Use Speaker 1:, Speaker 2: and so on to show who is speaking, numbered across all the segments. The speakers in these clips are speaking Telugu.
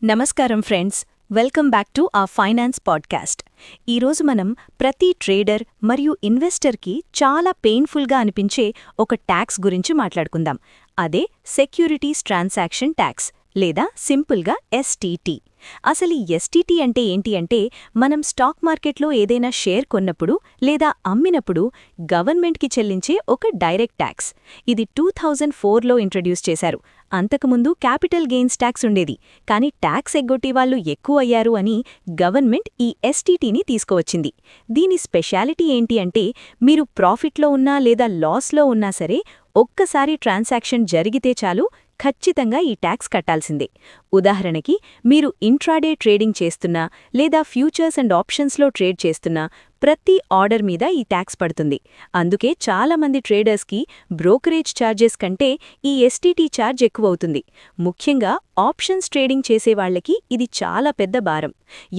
Speaker 1: నమస్కారం ఫ్రెండ్స్, వెల్కమ్ బ్యాక్ టు ఆ ఫైనాన్స్ పాడ్కాస్ట్. ఈరోజు మనం ప్రతి ట్రేడర్ మరియు ఇన్వెస్టర్కి చాలా పెయిన్ఫుల్గా అనిపించే ఒక ట్యాక్స్ గురించి మాట్లాడుకుందాం. అదే సెక్యూరిటీస్ ట్రాన్సాక్షన్ ట్యాక్స్ లేదా సింపుల్గా ఎస్టీటీ. అసలు ఈ ఎస్టీటీ అంటే ఏంటి అంటే, మనం స్టాక్ మార్కెట్లో ఏదైనా షేర్ కొన్నప్పుడు లేదా అమ్మినప్పుడు గవర్నమెంట్కి చెల్లించే ఒక డైరెక్ట్ ట్యాక్స్. ఇది 2004లో ఇంట్రడ్యూస్ చేశారు. అంతకుముందు క్యాపిటల్ గెయిన్స్ ట్యాక్స్ ఉండేది, కానీ ట్యాక్స్ ఎగ్గొట్టి వాళ్ళు ఎక్కువ అయ్యారు అని గవర్నమెంట్ ఈ ఎస్టీటీని తీసుకువచ్చింది. దీని స్పెషాలిటీ ఏంటి అంటే, మీరు ప్రాఫిట్లో ఉన్నా లేదా లాస్లో ఉన్నా సరే ఒక్కసారి ట్రాన్సాక్షన్ జరిగితే చాలు ఖచ్చితంగా ఈ ట్యాక్స్ కట్టాల్సిందే. ఉదాహరణకి, మీరు ఇంట్రాడే ట్రేడింగ్ చేస్తున్నా లేదా ఫ్యూచర్స్ అండ్ ఆప్షన్స్లో ట్రేడ్ చేస్తున్నా ప్రతి ఆర్డర్ మీద ఈ ట్యాక్స్ పడుతుంది. అందుకే చాలామంది ట్రేడర్స్కి బ్రోకరేజ్ ఛార్జెస్ కంటే ఈ ఎస్టీటీ ఛార్జ్ ఎక్కువవుతుంది. ముఖ్యంగా ఆప్షన్స్ ట్రేడింగ్ చేసేవాళ్లకి ఇది చాలా పెద్ద భారం.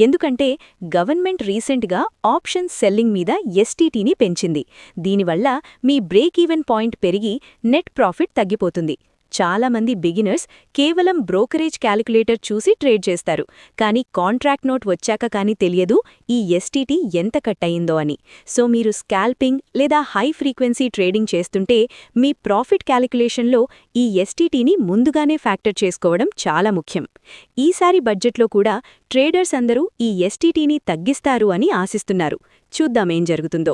Speaker 1: ఎందుకంటే గవర్నమెంట్ రీసెంట్గా ఆప్షన్స్ సెల్లింగ్ మీద ఎస్టీటీని పెంచింది. దీనివల్ల మీ బ్రేక్ ఈవెన్ పాయింట్ పెరిగి నెట్ ప్రాఫిట్ తగ్గిపోతుంది. చాలామంది బిగినర్స్ కేవలం బ్రోకరేజ్ క్యాలిక్యులేటర్ చూసి ట్రేడ్ చేస్తారు, కానీ కాంట్రాక్ట్ నోట్ వచ్చాక కానీ తెలియదు ఈ ఎస్టీటీ ఎంత కట్ అయిందో అని. సో మీరు స్కాల్పింగ్ లేదా హై ఫ్రీక్వెన్సీ ట్రేడింగ్ చేస్తుంటే మీ ప్రాఫిట్ క్యాలిక్యులేషన్లో ఈ ఎస్టీటీని ముందుగానే ఫ్యాక్టర్ చేసుకోవడం చాలా ముఖ్యం. ఈసారి బడ్జెట్లో కూడా ట్రేడర్స్ అందరూ ఈ ఎస్టీటీని తగ్గిస్తారు అని ఆశిస్తున్నారు. చూద్దామేం జరుగుతుందో.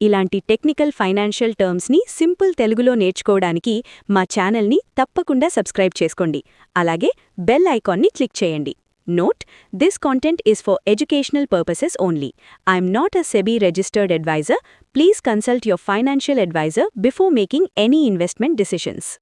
Speaker 1: ఇలాంటి టెక్నికల్ ఫైనాన్షియల్ టర్మ్స్ని సింపుల్ తెలుగులో నేర్చుకోవడానికి మా ఛానల్ని తప్పకుండా సబ్స్క్రైబ్ చేసుకోండి. అలాగే బెల్ ఐకాన్ని క్లిక్ చేయండి. Note: this content is for educational purposes only. I am not a SEBI registered advisor. Please consult your financial advisor before making any investment decisions.